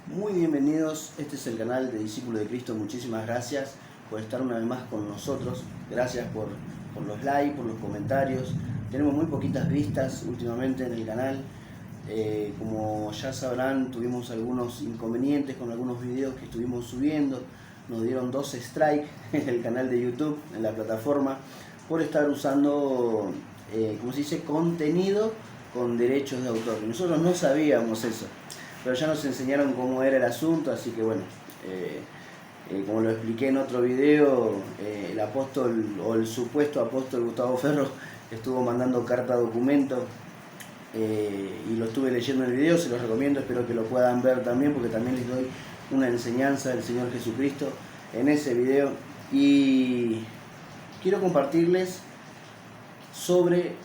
Muy bienvenidos, este es el canal de Discípulos de Cristo. Muchísimas gracias por estar una vez más con nosotros. Gracias por los likes, por los comentarios. Tenemos muy poquitas vistas últimamente en el canal. Como ya sabrán, tuvimos algunos inconvenientes con algunos videos que estuvimos subiendo. Nos dieron 2 strikes en el canal de YouTube, en la plataforma, por estar usando, como se dice, contenido con derechos de autor. Nosotros no sabíamos eso, pero ya nos enseñaron cómo era el asunto, así que bueno, como lo expliqué en otro video, el apóstol o el supuesto apóstol Gustavo Ferro estuvo mandando carta documento y lo estuve leyendo en el video, se los recomiendo, espero que lo puedan ver también, porque también les doy una enseñanza del Señor Jesucristo en ese video. Y quiero compartirles sobre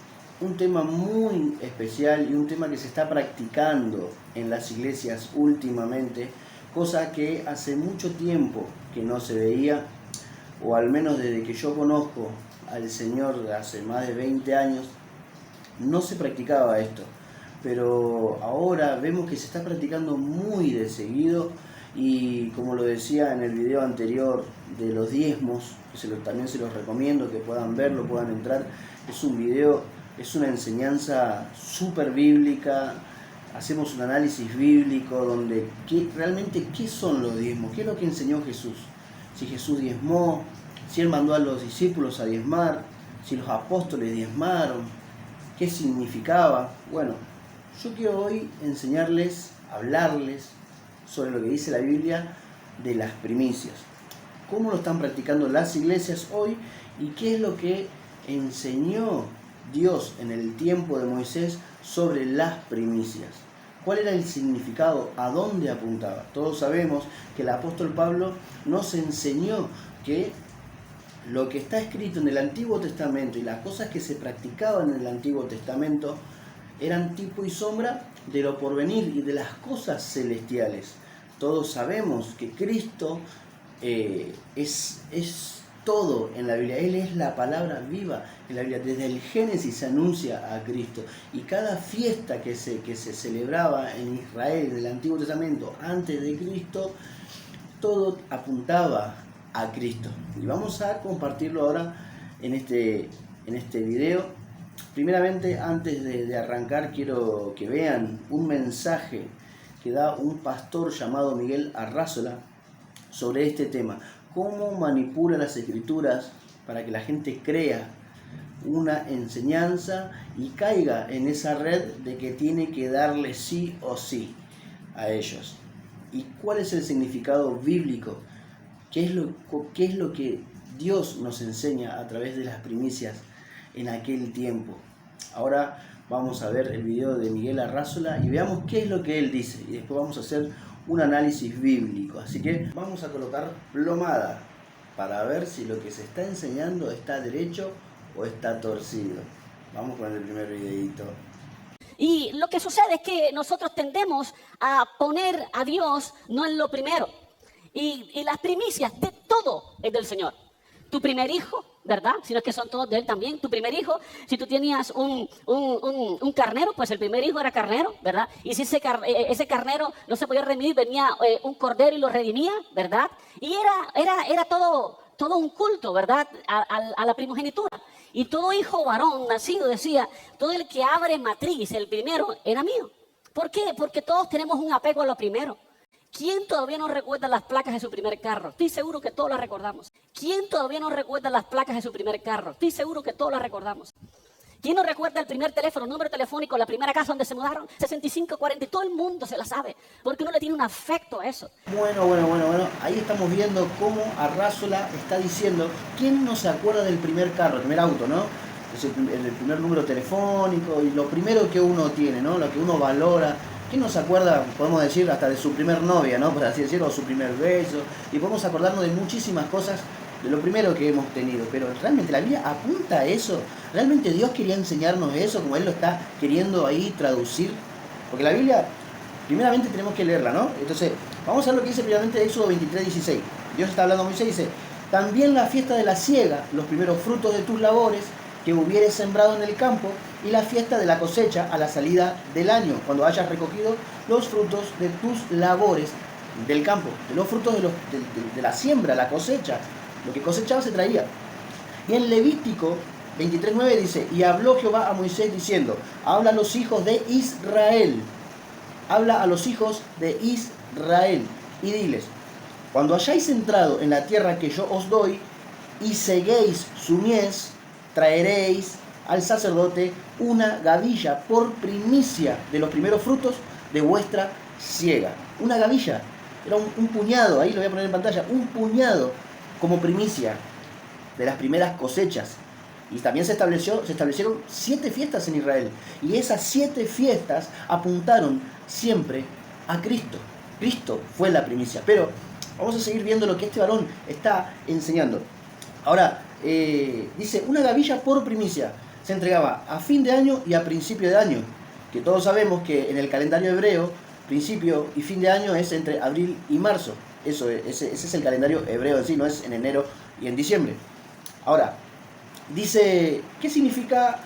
un tema muy especial y un tema que se está practicando en las iglesias últimamente, cosa que hace mucho tiempo que no se veía, o al menos desde que yo conozco al Señor hace más de 20 años, no se practicaba esto, pero ahora vemos que se está practicando muy de seguido. Y como lo decía en el video anterior de los diezmos, que también se los recomiendo que puedan verlo, puedan entrar, es un video, es una enseñanza súper bíblica. Hacemos un análisis bíblico donde realmente qué son los diezmos, qué es lo que enseñó Jesús, si Jesús diezmó, si Él mandó a los discípulos a diezmar, si los apóstoles diezmaron, qué significaba. Bueno, yo quiero hoy enseñarles, hablarles sobre lo que dice la Biblia de las primicias, cómo lo están practicando las iglesias hoy y qué es lo que enseñó Dios en el tiempo de Moisés sobre las primicias. ¿Cuál era el significado? ¿A dónde apuntaba? Todos sabemos que el apóstol Pablo nos enseñó que lo que está escrito en el Antiguo Testamento y las cosas que se practicaban en el Antiguo Testamento eran tipo y sombra de lo porvenir y de las cosas celestiales. Todos sabemos que Cristo es todo en la Biblia. Él es la palabra viva en la Biblia. Desde el Génesis se anuncia a Cristo. Y cada fiesta que se celebraba en Israel, en el Antiguo Testamento, antes de Cristo, todo apuntaba a Cristo. Y vamos a compartirlo ahora en este video. Primeramente, antes de arrancar, quiero que vean un mensaje que da un pastor llamado Miguel Arrazola sobre este tema. Cómo manipula las escrituras para que la gente crea una enseñanza y caiga en esa red de que tiene que darle sí o sí a ellos. ¿Y cuál es el significado bíblico? ¿Qué es lo que Dios nos enseña a través de las primicias en aquel tiempo? Ahora vamos a ver el video de Miguel Arrazola y veamos qué es lo que él dice, y después vamos a hacer un análisis bíblico. Así que vamos a colocar plomada para ver si lo que se está enseñando está derecho o está torcido. Vamos con el primer videito. Y lo que sucede es que nosotros tendemos a poner a Dios no en lo primero. Y las primicias de todo es del Señor. Tu primer hijo, ¿verdad? Si no es que son todos de Él también. Tu primer hijo, si tú tenías un carnero, pues el primer hijo era carnero, ¿verdad? Y si ese carnero no se podía redimir, venía un cordero y lo redimía, ¿verdad? Y era todo un culto, ¿verdad? A la primogenitura. Y todo hijo varón nacido, decía, todo el que abre matriz, el primero, era mío. ¿Por qué? Porque todos tenemos un apego a lo primero. ¿Quién todavía no recuerda las placas de su primer carro? Estoy seguro que todos las recordamos. ¿Quién todavía no recuerda las placas de su primer carro? Estoy seguro que todos las recordamos. ¿Quién no recuerda el primer teléfono, número telefónico, la primera casa donde se mudaron? 6540, y todo el mundo se la sabe, porque uno le tiene un afecto a eso. Bueno, ahí estamos viendo cómo Arrazola está diciendo, ¿quién no se acuerda del primer carro, el primer auto, ¿no? Es el primer número telefónico y lo primero que uno tiene, ¿no? Lo que uno valora. ¿Quién no se acuerda, podemos decir, hasta de su primer novia, ¿no? Por así decirlo, o su primer beso? Y podemos acordarnos de muchísimas cosas, de lo primero que hemos tenido. Pero realmente la Biblia apunta a eso. ¿Realmente Dios quería enseñarnos eso, como Él lo está queriendo ahí traducir? Porque la Biblia, primeramente tenemos que leerla, ¿no? Entonces, vamos a ver lo que dice primeramente de Éxodo 23:16. Dios está hablando a Moisés y dice, también la fiesta de la siega, los primeros frutos de tus labores, que hubieres sembrado en el campo, y la fiesta de la cosecha a la salida del año, cuando hayas recogido los frutos de tus labores, del campo, de los frutos de la siembra, la cosecha. Lo que cosechaba se traía. Y en Levítico 23:9 dice, y habló Jehová a Moisés diciendo, habla a los hijos de Israel. Habla a los hijos de Israel y diles, cuando hayáis entrado en la tierra que yo os doy y seguéis su mies, traeréis al sacerdote una gavilla por primicia de los primeros frutos de vuestra siega. Una gavilla, era un puñado, ahí lo voy a poner en pantalla, un puñado como primicia de las primeras cosechas. Y también se establecieron 7 fiestas en Israel. Y esas 7 fiestas apuntaron siempre a Cristo. Cristo fue la primicia. Pero vamos a seguir viendo lo que este varón está enseñando. Ahora, dice, una gavilla por primicia se entregaba a fin de año y a principio de año. Que todos sabemos que en el calendario hebreo, principio y fin de año es entre abril y marzo. Ese es el calendario hebreo en sí, no es en enero y en diciembre. Ahora, dice, ¿qué significa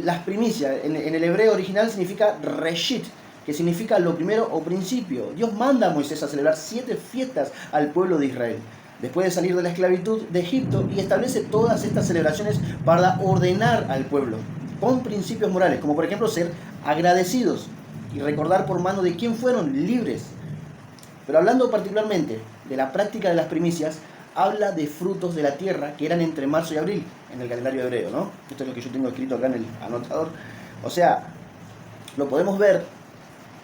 las primicias? En el hebreo original significa reshit, que significa lo primero o principio. Dios manda a Moisés a celebrar 7 fiestas al pueblo de Israel, después de salir de la esclavitud de Egipto, y establece todas estas celebraciones para ordenar al pueblo, con principios morales, como por ejemplo ser agradecidos y recordar por mano de quién fueron libres. Pero hablando particularmente de la práctica de las primicias, habla de frutos de la tierra que eran entre marzo y abril en el calendario hebreo, ¿no? Esto es lo que yo tengo escrito acá en el anotador. O sea, lo podemos ver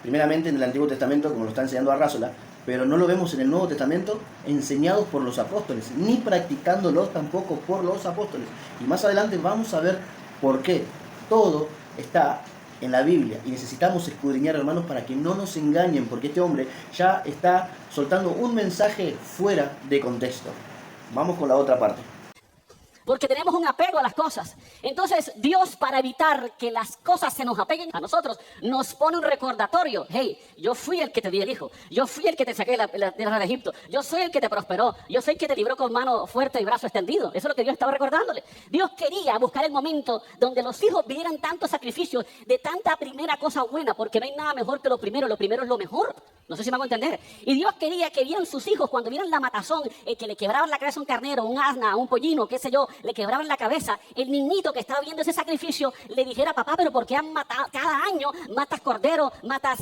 primeramente en el Antiguo Testamento, como lo está enseñando Arrázola, pero no lo vemos en el Nuevo Testamento enseñados por los apóstoles, ni practicándolos tampoco por los apóstoles. Y más adelante vamos a ver por qué. Todo está en la Biblia y necesitamos escudriñar, hermanos, para que no nos engañen, porque este hombre ya está soltando un mensaje fuera de contexto. Vamos con la otra parte. Porque tenemos un apego a las cosas. Entonces Dios, para evitar que las cosas se nos apeguen a nosotros, nos pone un recordatorio. Hey, yo fui el que te di el hijo. Yo fui el que te saqué de la tierra de Egipto. Yo soy el que te prosperó. Yo soy el que te libró con mano fuerte y brazo extendido. Eso es lo que Dios estaba recordándole. Dios quería buscar el momento donde los hijos vieran tantos sacrificios de tanta primera cosa buena, porque no hay nada mejor que lo primero es lo mejor. No sé si me hago entender. Y Dios quería que vieran sus hijos, cuando vieran la matazón, que le quebraban la cabeza a un carnero, un asna, un pollino, qué sé yo, le quebraban la cabeza, el niñito que estaba viendo ese sacrificio le dijera, papá, pero ¿por qué han matado cada año? Matas corderos, matas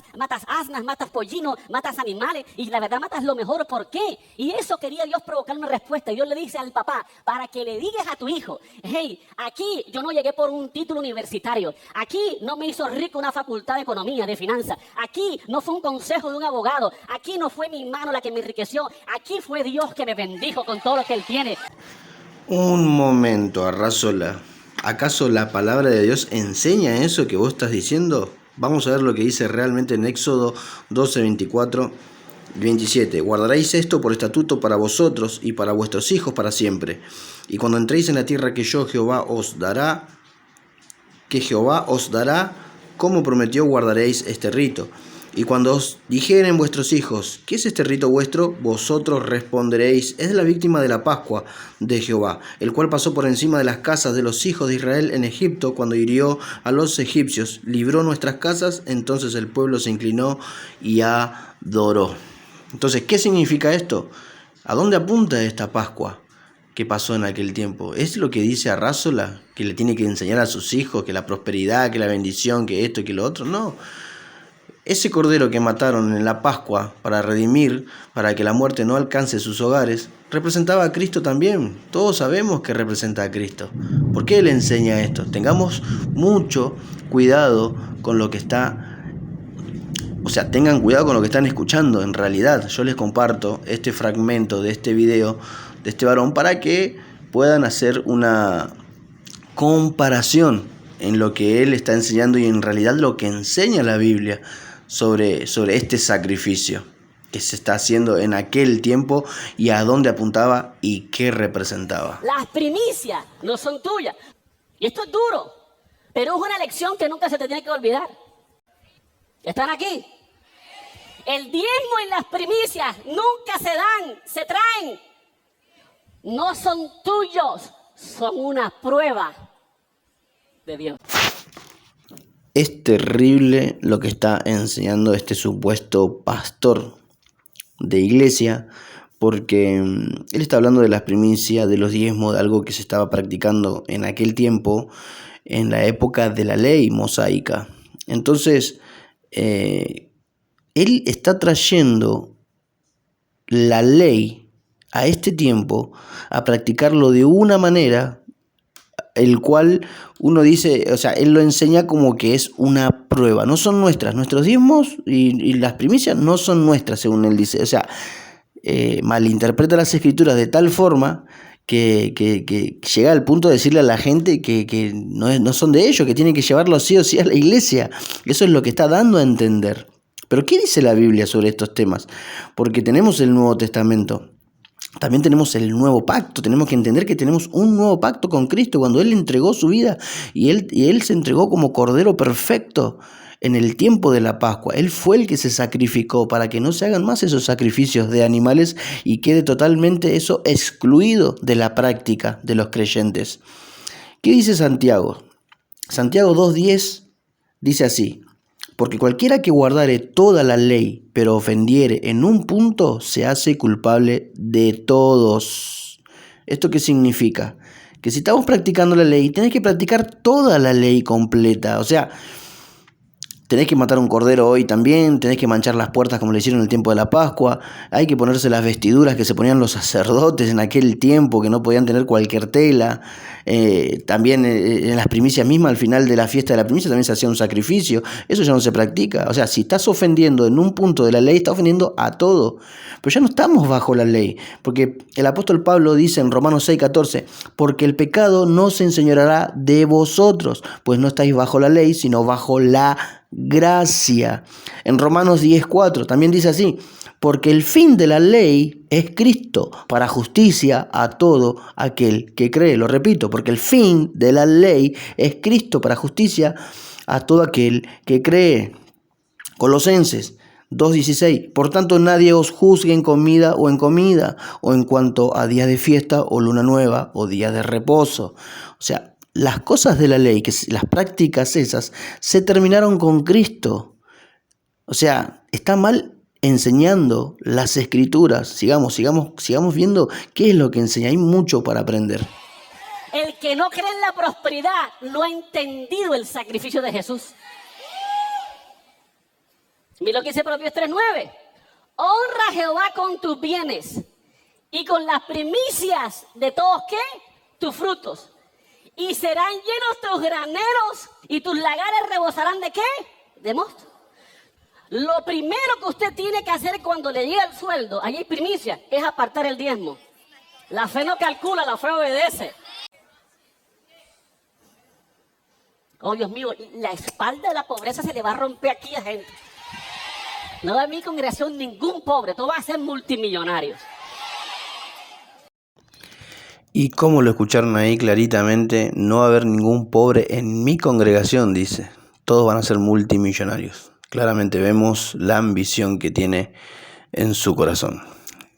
asnas, matas pollinos, matas animales, y la verdad matas lo mejor, ¿por qué? Y eso quería Dios provocar una respuesta. Y Dios le dice al papá, para que le digas a tu hijo, hey, aquí yo no llegué por un título universitario, aquí no me hizo rico una facultad de economía, de finanzas, aquí no fue un consejo de un abogado, aquí no fue mi mano la que me enriqueció, aquí fue Dios que me bendijo con todo lo que Él tiene. Un momento, Arrázola. ¿Acaso la palabra de Dios enseña eso que vos estás diciendo? Vamos a ver lo que dice realmente en Éxodo 12, 24 y 27. Guardaréis esto por estatuto para vosotros y para vuestros hijos para siempre. Y cuando entréis en la tierra que Jehová os dará, como prometió, guardaréis este rito. Y cuando os dijeren vuestros hijos, ¿qué es este rito vuestro? Vosotros responderéis, es la víctima de la Pascua de Jehová, el cual pasó por encima de las casas de los hijos de Israel en Egipto, cuando hirió a los egipcios, libró nuestras casas. Entonces el pueblo se inclinó y adoró. Entonces, ¿qué significa esto? ¿A dónde apunta esta Pascua que pasó en aquel tiempo? ¿Es lo que dice Arrázola, que le tiene que enseñar a sus hijos, que la prosperidad, que la bendición, que esto y que lo otro? No. Ese cordero que mataron en la Pascua para redimir, para que la muerte no alcance sus hogares, representaba a Cristo también. Todos sabemos que representa a Cristo. ¿Por qué Él enseña esto? Tengamos mucho cuidado con lo que está... O sea, tengan cuidado con lo que están escuchando. En realidad, yo les comparto este fragmento de este video de este varón para que puedan hacer una comparación en lo que él está enseñando y en realidad lo que enseña la Biblia sobre este sacrificio que se está haciendo en aquel tiempo y a dónde apuntaba y qué representaba. Las primicias no son tuyas. Y esto es duro, pero es una lección que nunca se te tiene que olvidar. ¿Están aquí? El diezmo y las primicias nunca se dan, se traen. No son tuyos, son una prueba de Dios. Es terrible lo que está enseñando este supuesto pastor, de iglesia, porque él está hablando de las primicias, de los diezmos, de algo que se estaba practicando en aquel tiempo, en la época de la ley mosaica. Entonces, él está trayendo la ley a este tiempo a practicarlo de una manera, el cual uno dice, o sea, él lo enseña como que es una prueba, no son nuestras, nuestros diezmos y las primicias no son nuestras, según él dice, o sea, malinterpreta las escrituras de tal forma que llega al punto de decirle a la gente que no son de ellos, que tienen que llevarlo sí o sí a la iglesia. Eso es lo que está dando a entender. Pero ¿qué dice la Biblia sobre estos temas? Porque tenemos el Nuevo Testamento, también tenemos el nuevo pacto. Tenemos que entender que tenemos un nuevo pacto con Cristo cuando Él entregó su vida y Él se entregó como Cordero perfecto en el tiempo de la Pascua. Él fue el que se sacrificó para que no se hagan más esos sacrificios de animales y quede totalmente eso excluido de la práctica de los creyentes. ¿Qué dice Santiago? Santiago 2:10 dice así: porque cualquiera que guardare toda la ley, pero ofendiere en un punto, se hace culpable de todos. ¿Esto qué significa? Que si estamos practicando la ley, tenés que practicar toda la ley completa. O sea, tenés que matar un cordero hoy también, tenés que manchar las puertas como le hicieron en el tiempo de la Pascua, hay que ponerse las vestiduras que se ponían los sacerdotes en aquel tiempo, que no podían tener cualquier tela. También en las primicias mismas, al final de la fiesta de la primicia, también se hacía un sacrificio. Eso ya no se practica. O sea, si estás ofendiendo en un punto de la ley, estás ofendiendo a todo. Pero ya no estamos bajo la ley, porque el apóstol Pablo dice en Romanos 6:14, porque el pecado no se enseñoreará de vosotros, pues no estáis bajo la ley, sino bajo la gracia. En Romanos 10:4 también dice así: porque el fin de la ley es Cristo, para justicia a todo aquel que cree. Lo repito, porque el fin de la ley es Cristo, para justicia a todo aquel que cree. Colosenses 2:16, por tanto nadie os juzgue en comida, o en cuanto a día de fiesta, o luna nueva, o día de reposo. O sea, las cosas de la ley, las prácticas esas, se terminaron con Cristo. O sea, está mal enseñando las escrituras. Sigamos viendo qué es lo que enseña. Hay mucho para aprender. El que no cree en la prosperidad no ha entendido el sacrificio de Jesús. Mira lo que dice Proverbios 3:9. Honra a Jehová con tus bienes y con las primicias de todos, ¿qué? Tus frutos. Y serán llenos tus graneros y tus lagares rebosarán ¿de qué? De mosto. Lo primero que usted tiene que hacer cuando le llega el sueldo, allí hay primicia, es apartar el diezmo. La fe no calcula, la fe obedece. Oh, Dios mío, la espalda de la pobreza se le va a romper aquí a gente. No va a mi congregación ningún pobre, todos van a ser multimillonarios. Y como lo escucharon ahí claritamente, no va a haber ningún pobre en mi congregación, dice. Todos van a ser multimillonarios. Claramente vemos la ambición que tiene en su corazón.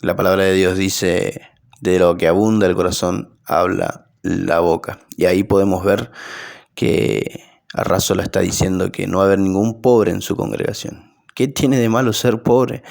La palabra de Dios dice, de lo que abunda el corazón, habla la boca. Y ahí podemos ver que Arrazola está diciendo que no va a haber ningún pobre en su congregación. ¿Qué tiene de malo ser pobre?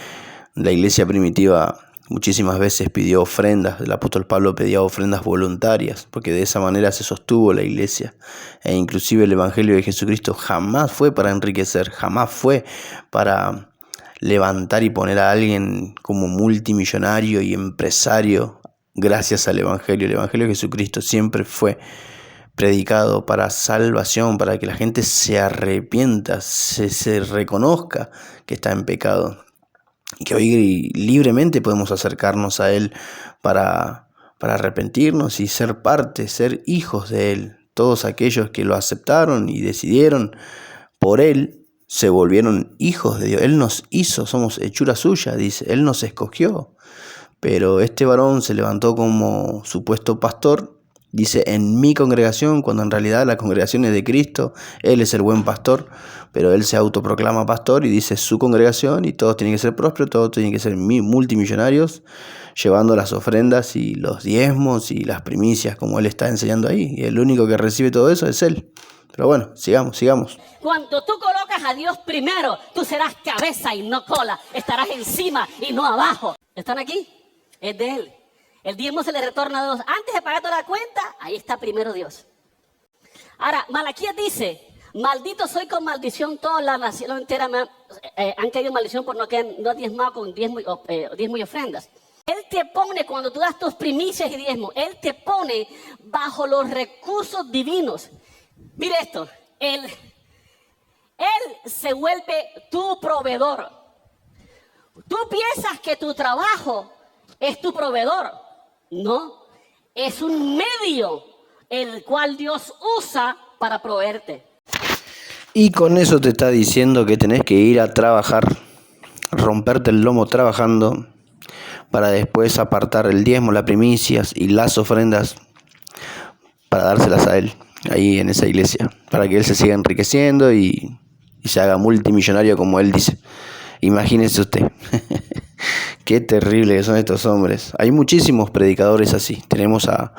La iglesia primitiva muchísimas veces pidió ofrendas. El apóstol Pablo pedía ofrendas voluntarias, porque de esa manera se sostuvo la iglesia. E inclusive el evangelio de Jesucristo jamás fue para enriquecer, jamás fue para levantar y poner a alguien como multimillonario y empresario gracias al evangelio. El evangelio de Jesucristo siempre fue predicado para salvación, para que la gente se arrepienta, se reconozca que está en pecado. Y que hoy libremente podemos acercarnos a Él para arrepentirnos y ser parte, ser hijos de Él. Todos aquellos que lo aceptaron y decidieron por Él, se volvieron hijos de Dios. Él nos hizo, somos hechura suya, dice. Él nos escogió. Pero este varón se levantó como supuesto pastor. Dice, en mi congregación, cuando en realidad la congregación es de Cristo. Él es el buen pastor, pero él se autoproclama pastor y dice su congregación, y todos tienen que ser prósperos, todos tienen que ser multimillonarios, llevando las ofrendas y los diezmos y las primicias, como él está enseñando ahí. Y el único que recibe todo eso es él. Pero bueno, sigamos. Cuando tú colocas a Dios primero, tú serás cabeza y no cola. Estarás encima y no abajo. ¿Están aquí? Es de Él. El diezmo se le retorna a Dios. Antes de pagar toda la cuenta, ahí está primero Dios. Ahora, Malaquías dice, maldito soy con maldición, toda la nación entera han caído en maldición por no diezmado con diezmo y ofrendas. Él te pone, cuando tú das tus primicias y diezmos, Él te pone bajo los recursos divinos. Mire esto, Él se vuelve tu proveedor. Tú piensas que tu trabajo es tu proveedor. No, es un medio el cual Dios usa para proveerte. Y con eso te está diciendo que tenés que ir a trabajar, romperte el lomo trabajando, para después apartar el diezmo, las primicias y las ofrendas para dárselas a Él, ahí en esa iglesia, para que Él se siga enriqueciendo y se haga multimillonario como Él dice. Imagínese usted. Qué terrible que son estos hombres. Hay muchísimos predicadores así. Tenemos a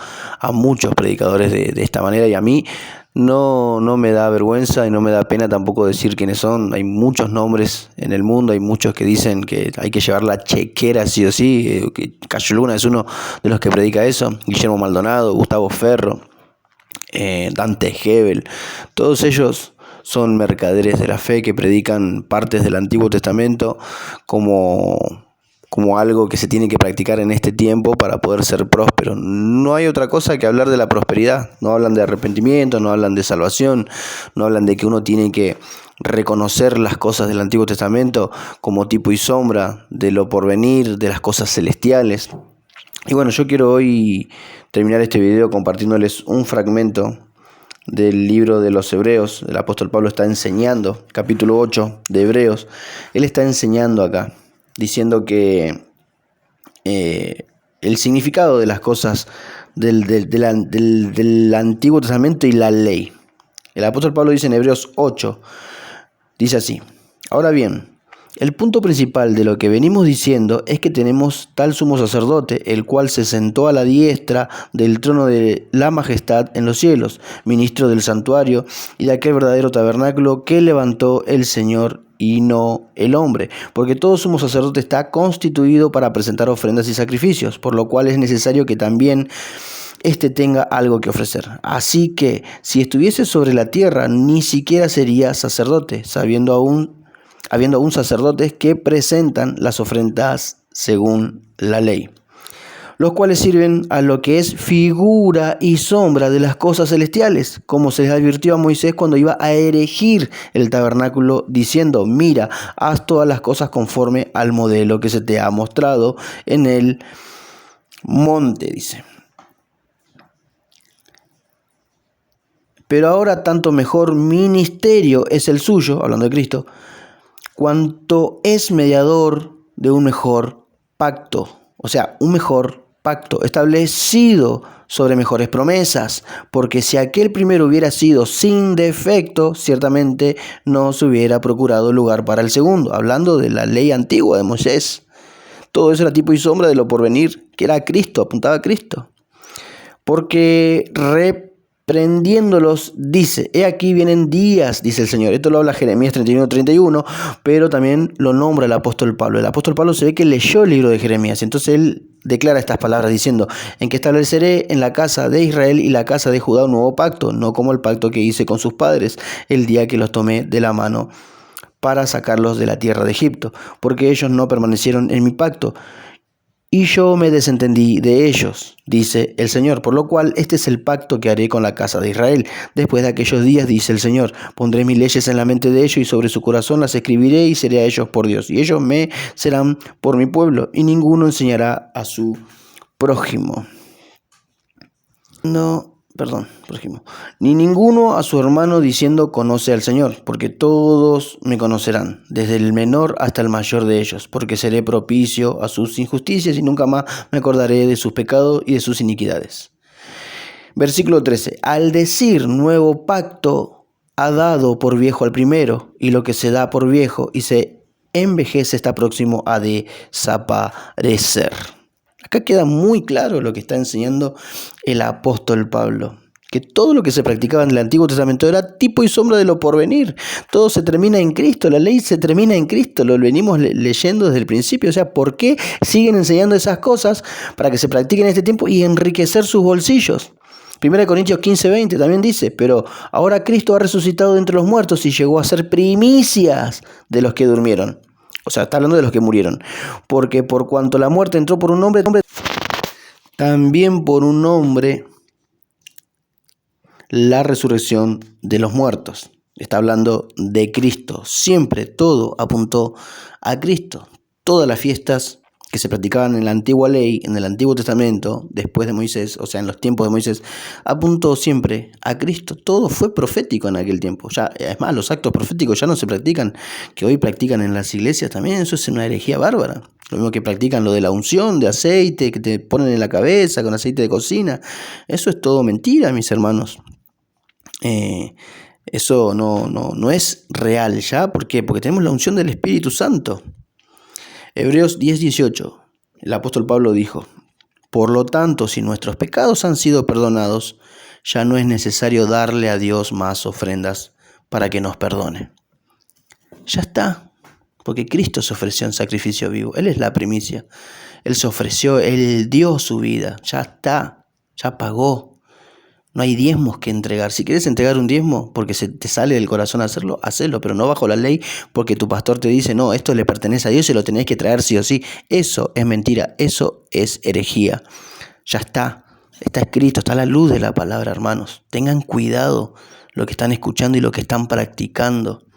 muchos predicadores de esta manera, y a mí no me da vergüenza y no me da pena tampoco decir quiénes son. Hay muchos nombres en el mundo, hay muchos que dicen que hay que llevar la chequera sí o sí. Cayo Luna es uno de los que predica eso. Guillermo Maldonado, Gustavo Ferro, Dante Gebel, todos ellos son mercaderes de la fe que predican partes del Antiguo Testamento como algo que se tiene que practicar en este tiempo para poder ser próspero. No hay otra cosa que hablar de la prosperidad. No hablan de arrepentimiento, no hablan de salvación, no hablan de que uno tiene que reconocer las cosas del Antiguo Testamento como tipo y sombra de lo porvenir, de las cosas celestiales. Y bueno, yo quiero hoy terminar este video compartiéndoles un fragmento del libro de los Hebreos. El apóstol Pablo está enseñando, capítulo 8 de Hebreos. Él está enseñando acá, diciendo que el significado de las cosas del Antiguo Testamento y la ley. El apóstol Pablo dice en Hebreos 8, dice así: ahora bien, el punto principal de lo que venimos diciendo es que tenemos tal sumo sacerdote, el cual se sentó a la diestra del trono de la majestad en los cielos, ministro del santuario y de aquel verdadero tabernáculo que levantó el Señor y no el hombre, porque todo sumo sacerdote está constituido para presentar ofrendas y sacrificios, por lo cual es necesario que también éste tenga algo que ofrecer. Así que, si estuviese sobre la tierra, ni siquiera sería sacerdote, habiendo aún sacerdotes que presentan las ofrendas según la ley, los cuales sirven a lo que es figura y sombra de las cosas celestiales, como se les advirtió a Moisés cuando iba a erigir el tabernáculo, diciendo: mira, haz todas las cosas conforme al modelo que se te ha mostrado en el monte, dice. Pero ahora tanto mejor ministerio es el suyo, hablando de Cristo, cuanto es mediador de un mejor pacto, o sea, un mejor pacto establecido sobre mejores promesas, porque si aquel primero hubiera sido sin defecto, ciertamente no se hubiera procurado lugar para el segundo, hablando de la ley antigua de Moisés. Todo eso era tipo y sombra de lo porvenir, que era Cristo, apuntaba a Cristo. Porque reprendiéndolos, dice: he aquí vienen días, dice el Señor. Esto lo habla Jeremías 31:31, pero también lo nombra el apóstol Pablo. El apóstol Pablo se ve que leyó el libro de Jeremías, entonces él declara estas palabras diciendo: en que estableceré en la casa de Israel y la casa de Judá un nuevo pacto, no como el pacto que hice con sus padres el día que los tomé de la mano para sacarlos de la tierra de Egipto, porque ellos no permanecieron en mi pacto, y yo me desentendí de ellos, dice el Señor, por lo cual este es el pacto que haré con la casa de Israel. Después de aquellos días, dice el Señor, pondré mis leyes en la mente de ellos y sobre su corazón las escribiré y seré a ellos por Dios. Y ellos me serán por mi pueblo y ninguno enseñará a su prójimo. Ni ninguno a su hermano diciendo: conoce al Señor, porque todos me conocerán, desde el menor hasta el mayor de ellos, porque seré propicio a sus injusticias y nunca más me acordaré de sus pecados y de sus iniquidades. Versículo 13. Al decir nuevo pacto, ha dado por viejo al primero, y lo que se da por viejo y se envejece está próximo a desaparecer. Acá queda muy claro lo que está enseñando el apóstol Pablo. que todo lo que se practicaba en el Antiguo Testamento era tipo y sombra de lo porvenir. Todo se termina en Cristo, la ley se termina en Cristo, lo venimos leyendo desde el principio. O sea, ¿por qué siguen enseñando esas cosas para que se practiquen en este tiempo y enriquecer sus bolsillos? 1 Corintios 15:20 también dice, pero ahora Cristo ha resucitado de entre los muertos y llegó a ser primicias de los que durmieron. O sea, está hablando de los que murieron. Porque por cuanto la muerte entró por un hombre, también por un hombre la resurrección de los muertos. Está hablando de Cristo. Siempre todo apuntó a Cristo. Todas las fiestas que se practicaban en la antigua ley, en el Antiguo Testamento, después de Moisés, o sea, en los tiempos de Moisés, apuntó siempre a Cristo. Todo fue profético en aquel tiempo. Ya, es más, los actos proféticos ya no se practican, que hoy practican en las iglesias también. Eso es una herejía bárbara. Lo mismo que practican lo de la unción de aceite, que te ponen en la cabeza con aceite de cocina. Eso es todo mentira, mis hermanos. Eso no es real ya. ¿Por qué? Porque tenemos la unción del Espíritu Santo. Hebreos 10:18, el apóstol Pablo dijo, por lo tanto, si nuestros pecados han sido perdonados, ya no es necesario darle a Dios más ofrendas para que nos perdone. Ya está, porque Cristo se ofreció en sacrificio vivo, Él es la primicia, Él se ofreció, Él dio su vida, ya está, ya pagó. No hay diezmos que entregar. Si quieres entregar un diezmo porque se te sale del corazón hacerlo, hacelo, pero no bajo la ley porque tu pastor te dice, no, esto le pertenece a Dios y lo tenés que traer sí o sí. Eso es mentira, eso es herejía. Ya está escrito, está a la luz de la palabra, hermanos. Tengan cuidado lo que están escuchando y lo que están practicando.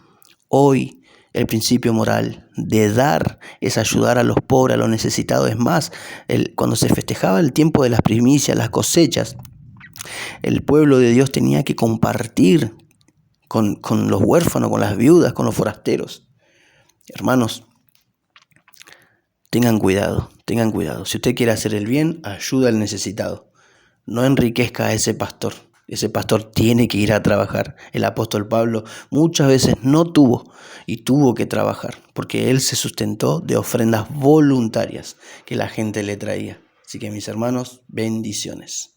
Hoy el principio moral de dar es ayudar a los pobres, a los necesitados. Es más, cuando se festejaba el tiempo de las primicias, las cosechas, el pueblo de Dios tenía que compartir con los huérfanos, con las viudas, con los forasteros. Hermanos, tengan cuidado. Si usted quiere hacer el bien, ayuda al necesitado. No enriquezca a ese pastor. Ese pastor tiene que ir a trabajar. El apóstol Pablo muchas veces no tuvo y tuvo que trabajar porque él se sustentó de ofrendas voluntarias que la gente le traía. Así que mis hermanos, bendiciones.